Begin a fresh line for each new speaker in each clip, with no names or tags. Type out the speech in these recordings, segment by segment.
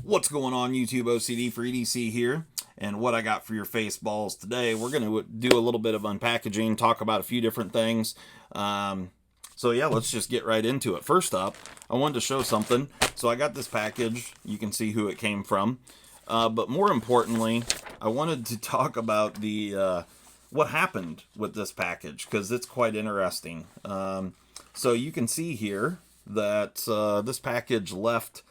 What's going on, YouTube? OCD for EDC here, and what I got for your face balls today, we're going to do a little bit of unpackaging, talk about a few different things. So yeah, let's just get right into it. First up, I wanted to show something. So I got this package. You can see who it came from. But more importantly, I wanted to talk about the what happened with this package, because it's quite interesting. So you can see here that this package left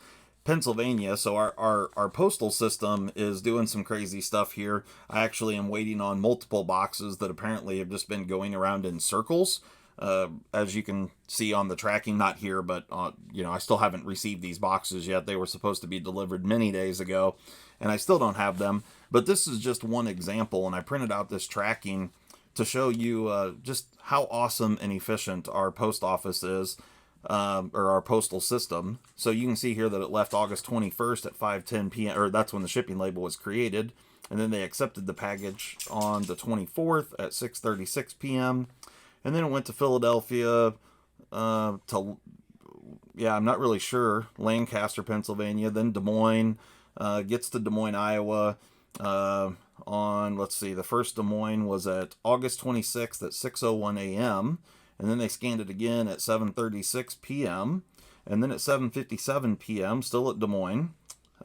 Pennsylvania, so our postal system is doing some crazy stuff here. I actually am waiting on multiple boxes that apparently have just been going around in circles. As you can see on the tracking, not here, but I still haven't received these boxes yet. They were supposed to be delivered many days ago, and I still don't have them. But this is just one example, and I printed out this tracking to show you just how awesome and efficient our post office is. Or our postal system. So you can see here that it left August 21st at 5:10 p.m. or that's when the shipping label was created, and then they accepted the package on the 24th at 6:36 p.m. and then it went to Philadelphia I'm not really sure, Lancaster, Pennsylvania, then Des Moines, gets to Des Moines, Iowa on, let's see, the first Des Moines was at August 26th at 6:01 a.m. and then they scanned it again at 7:36 p.m. and then at 7:57 p.m. still at Des Moines,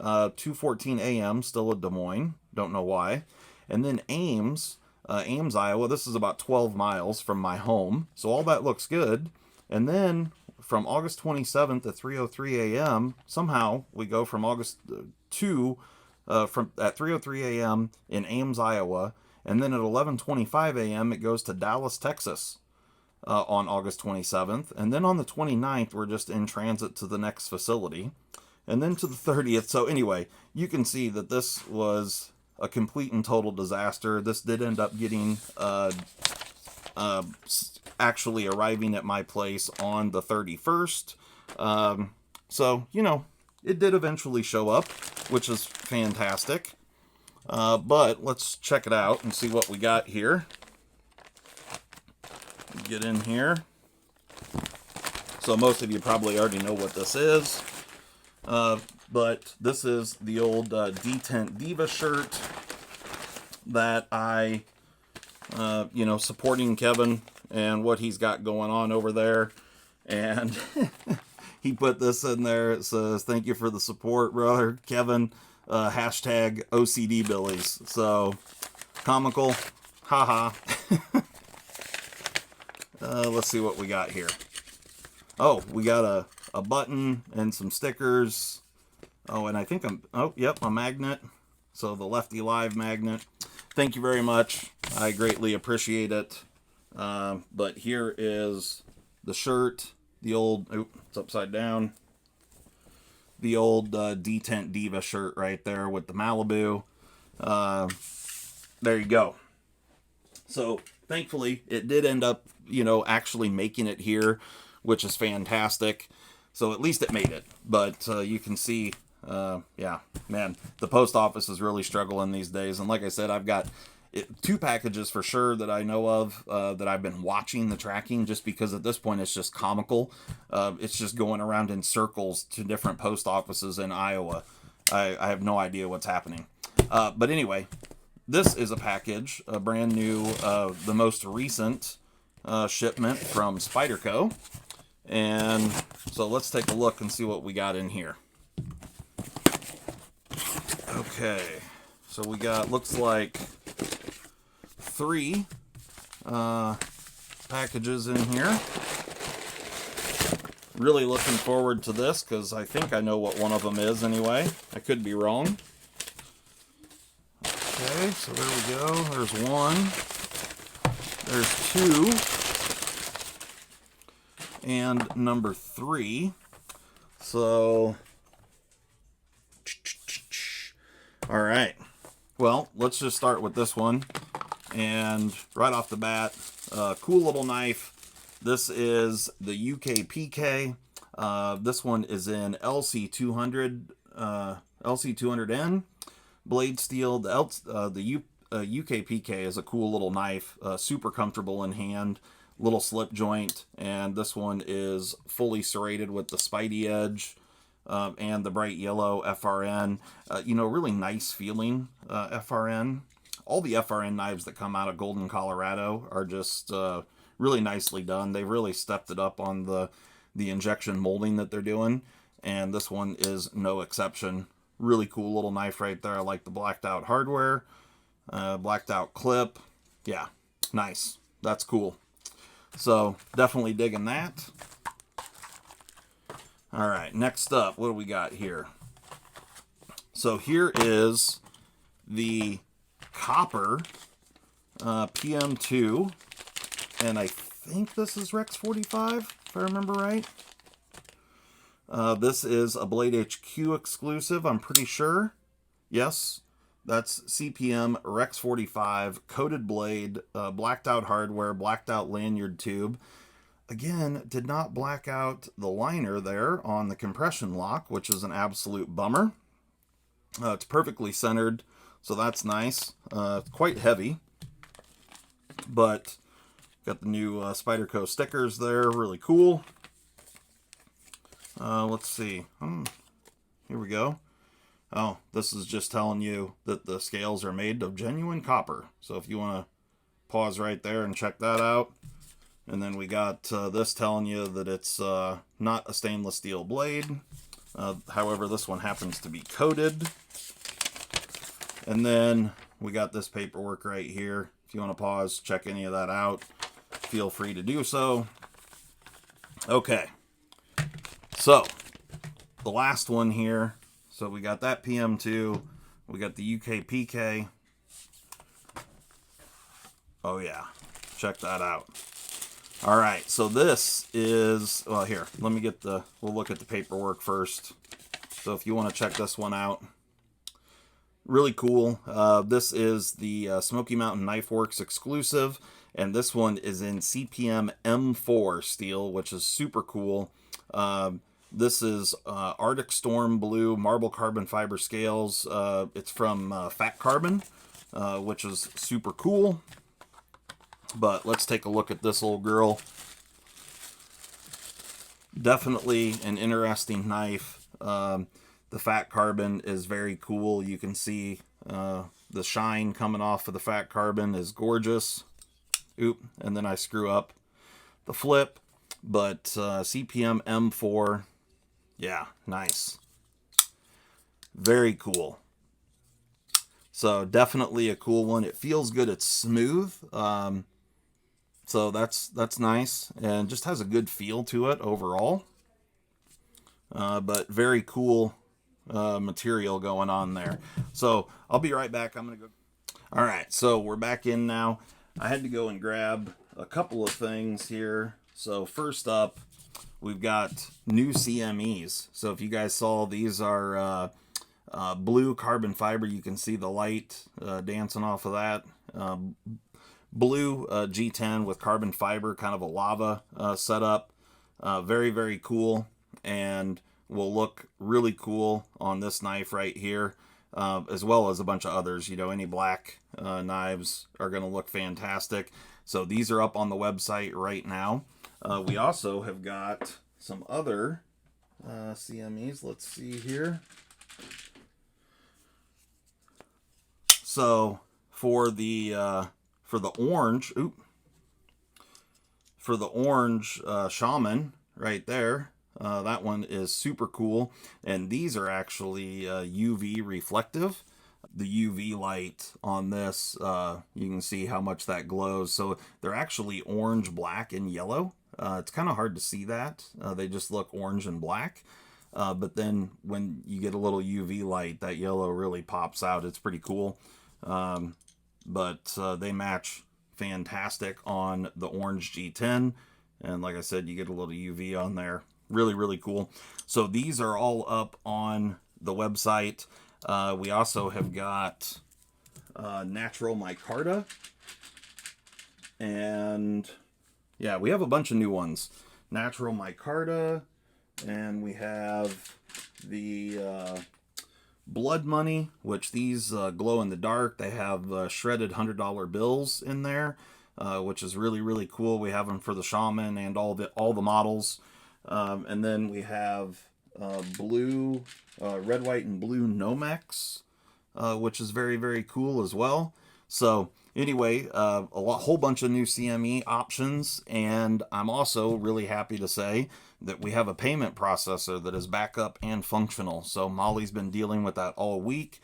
2:14 a.m. still at Des Moines, don't know why, and then Ames, Iowa. This is about 12 miles from my home, so all that looks good. And then from August 27th at 3:03 a.m. somehow we go from August at 3:03 a.m. in Ames, Iowa, and then at 11:25 a.m. it goes to Dallas, Texas. On August 27th, and then on the 29th we're just in transit to the next facility, and then to the 30th. So anyway, you can see that this was a complete and total disaster. This did end up getting actually arriving at my place on the 31st. So it did eventually show up, which is fantastic. But let's check it out and see what we got here. Get in here. So most of you probably already know what this is, but this is the old Detent Diva shirt that I supporting Kevin and what he's got going on over there, and he put this in there. It says, "Thank you for the support, brother Kevin, hashtag OCD Billies." So comical, haha. Let's see what we got here. Oh, we got a button and some stickers. Oh, and I think a magnet. So the Lefty Live magnet. Thank you very much. I greatly appreciate it. But here is the shirt. The old, it's upside down. The old Detent Diva shirt right there with the Malibu. There you go. So thankfully, it did end up, actually making it here, which is fantastic. So at least it made it. But you can see, man, the post office is really struggling these days. And like I said, I've got two packages for sure that I know of that I've been watching the tracking, just because at this point it's just comical. It's just going around in circles to different post offices in Iowa. I have no idea what's happening. But anyway, this is a package, a brand new, the most recent shipment from Spyderco. And so let's take a look and see what we got in here. Okay, so we got, looks like 3 packages in here. Really looking forward to this, because I think I know what one of them is anyway. I could be wrong. Okay, so there we go. There's 1. There's 2. And number 3. So, all right. Well, let's just start with this one. And right off the bat, cool little knife. This is the UKPK. This one is in LC200, LC200N. Blade steel. The UKPK is a cool little knife, super comfortable in hand, little slip joint, and this one is fully serrated with the Spidey edge. and the bright yellow FRN. You know, really nice feeling FRN. All the FRN knives that come out of Golden, Colorado are just really nicely done. They've really stepped it up on the injection molding that they're doing, and this one is no exception. Really cool little knife right there. I like the blacked out hardware, blacked out clip. Yeah, nice. That's cool. So definitely digging that. All right, next up, what do we got here? So here is the copper PM2, and I think this is Rex 45, if I remember right. This is a Blade HQ exclusive, I'm pretty sure. Yes, that's CPM Rex 45, coated blade, blacked out hardware, blacked out lanyard tube. Again, did not black out the liner there on the compression lock, which is an absolute bummer. It's perfectly centered, so that's nice. It's quite heavy, but got the new Spyderco stickers there, really cool. Let's see. Here we go. Oh, this is just telling you that the scales are made of genuine copper. So if you want to pause right there and check that out. And then we got this telling you that it's not a stainless steel blade. However, this one happens to be coated. And then we got this paperwork right here. If you want to pause, check any of that out, feel free to do so. Okay. So, the last one here. So we got that PM2. We got the UK PK. Oh yeah. Check that out. All right, so this is, well, here, let me get we'll look at the paperwork first. So if you want to check this one out, really cool. This is the Smoky Mountain Knife Works exclusive, and this one is in CPM M4 steel, which is super cool. This is Arctic Storm Blue marble carbon fiber scales. It's from Fat Carbon, which is super cool. But let's take a look at this old girl. Definitely an interesting knife. The Fat Carbon is very cool. You can see the shine coming off of the Fat Carbon is gorgeous. Oop, and then I screw up the flip. But CPM M4, yeah, nice. Very cool. So definitely a cool one. It feels good. It's smooth. So that's nice, and just has a good feel to it overall. But very cool material going on there. So I'll be right back. I'm gonna go. All right, so we're back in now. I had to go and grab a couple of things here. So first up, we've got new CMEs. So if you guys saw, these are blue carbon fiber. You can see the light dancing off of that. Blue G10 with carbon fiber, kind of a lava setup. Very, very cool, and will look really cool on this knife right here, as well as a bunch of others. You know, any black knives are going to look fantastic. So these are up on the website right now. We also have got some other CMEs. Let's see here. So for the orange, shaman right there, that one is super cool, and these are actually UV reflective. The UV light on this, you can see how much that glows. So they're actually orange, black, and yellow. It's kind of hard to see that. They just look orange and black. But then when you get a little UV light, that yellow really pops out. It's pretty cool. But they match fantastic on the orange G10, and like I said, you get a little UV on there. Really, really cool. So these are all up on the website. We also have got natural micarta, and yeah, we have a bunch of new ones. Natural micarta, and we have the Blood Money, which these glow in the dark. They have shredded $100 bills in there, which is really, really cool. We have them for the Shaman and all the models. And then we have blue, red, white, and blue Nomex, which is very, very cool as well. So anyway, whole bunch of new CME options, and I'm also really happy to say that we have a payment processor that is back up and functional. So Molly's been dealing with that all week.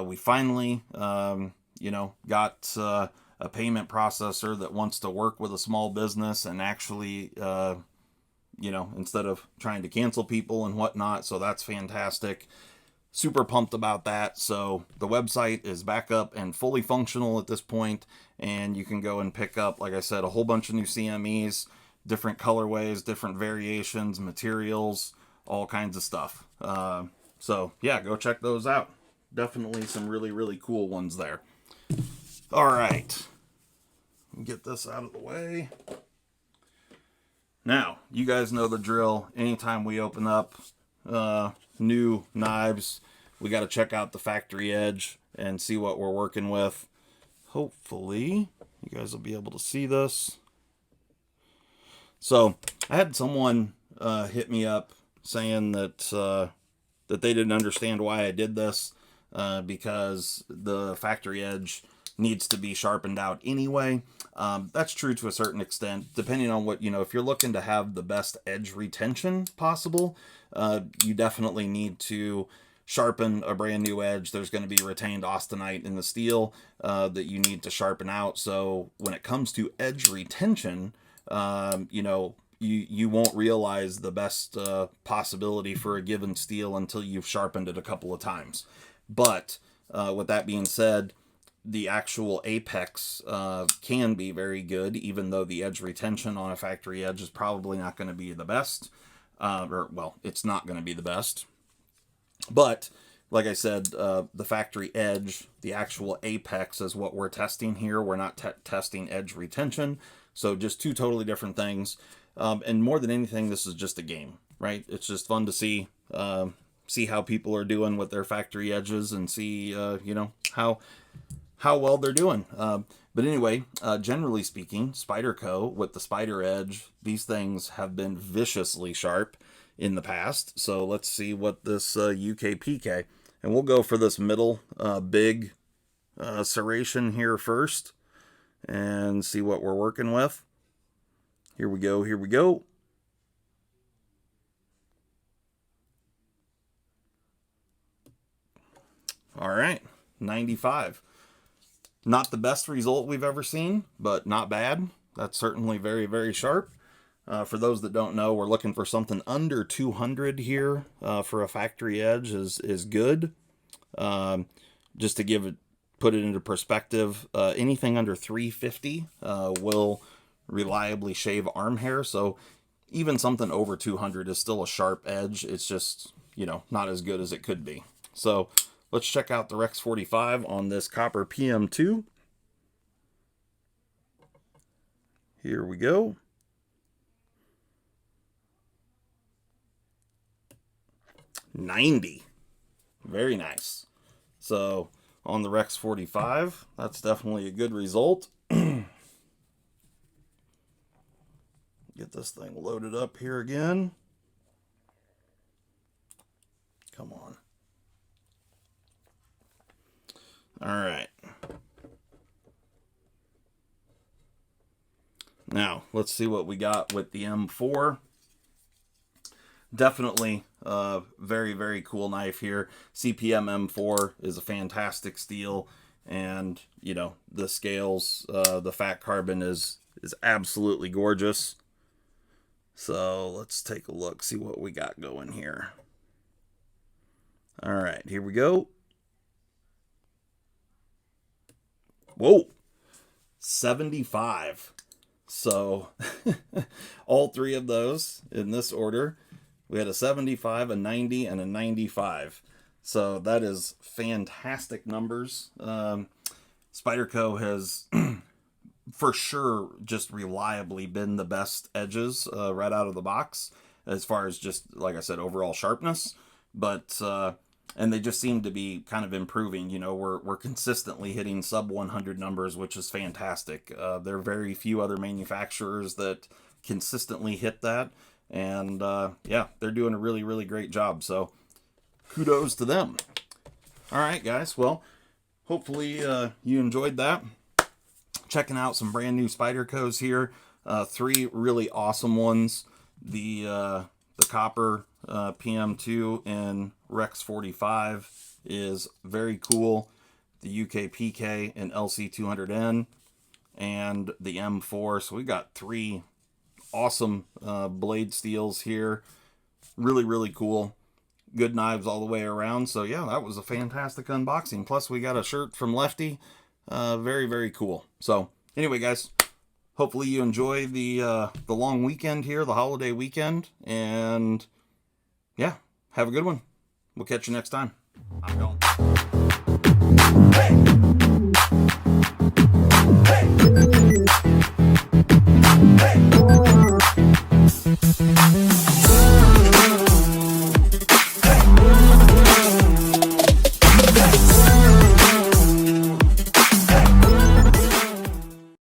We finally, got a payment processor that wants to work with a small business and actually, instead of trying to cancel people and whatnot. So that's fantastic. Super pumped about that. So the website is back up and fully functional at this point, and you can go and pick up, like I said, a whole bunch of new CMEs, different colorways, different variations, materials, all kinds of stuff. So yeah, go check those out. Definitely some really, really cool ones there. All right, get this out of the way. Now, you guys know the drill. Anytime we open up new knives, we got to check out the factory edge and see what we're working with. Hopefully you guys will be able to see this. So I had someone hit me up saying that that they didn't understand why I did this, because the factory edge needs to be sharpened out anyway. That's true to a certain extent, depending on what, if you're looking to have the best edge retention possible, you definitely need to sharpen a brand new edge. There's going to be retained austenite in the steel that you need to sharpen out. So when it comes to edge retention, you won't realize the best possibility for a given steel until you've sharpened it a couple of times. But with that being said, the actual apex can be very good, even though the edge retention on a factory edge is probably not going to be the best. It's not going to be the best. But like I said, the factory edge, the actual apex is what we're testing here. We're not testing edge retention. So just two totally different things. And more than anything, this is just a game, right? It's just fun to see how people are doing with their factory edges and see, how well they're doing. But anyway, generally speaking, Spyderco with the Spyder Edge, these things have been viciously sharp in the past. So let's see what this UKPK, and we'll go for this middle big serration here first and see what we're working with. Here we go, here we go. All right, 95. Not the best result we've ever seen, but not bad. That's certainly very, very sharp. For those that don't know, we're looking for something under 200 here for a factory edge is good. Just to put it into perspective, anything under 350 will reliably shave arm hair. So even something over 200 is still a sharp edge. It's just, not as good as it could be. So let's check out the Rex 45 on this copper PM2. Here we go. $90. Very nice. So on the Rex 45, that's definitely a good result. Get this thing loaded up here again. Come on. All right. Now, let's see what we got with the M4. Definitely a very, very cool knife here. CPM M4 is a fantastic steel, and, the scales, the fat carbon is absolutely gorgeous. So let's take a look, see what we got going here. All right, here we go. Whoa, 75. So all three of those in this order. We had a 75, a 90, and a 95. So that is fantastic numbers. Spyderco has for sure just reliably been the best edges right out of the box as far as just, like I said, overall sharpness. But and they just seem to be kind of improving. We're consistently hitting sub 100 numbers, which is fantastic. There are very few other manufacturers that consistently hit that. And yeah, they're doing a really, really great job. So kudos to them. All right, guys. Well, hopefully you enjoyed that. Checking out some brand new Spydercos here. 3 really awesome ones. The copper PM2 in Rex 45 is very cool. The UK PK and LC200N and the M4. So we got 3 awesome blade steels here. Really, really cool. Good knives all the way around. So yeah, that was a fantastic unboxing. Plus we got a shirt from Lefty. Very, very cool. So anyway, guys, hopefully you enjoy the long weekend here, the holiday weekend. And yeah, have a good one. We'll catch you next time. I'm going. Hey!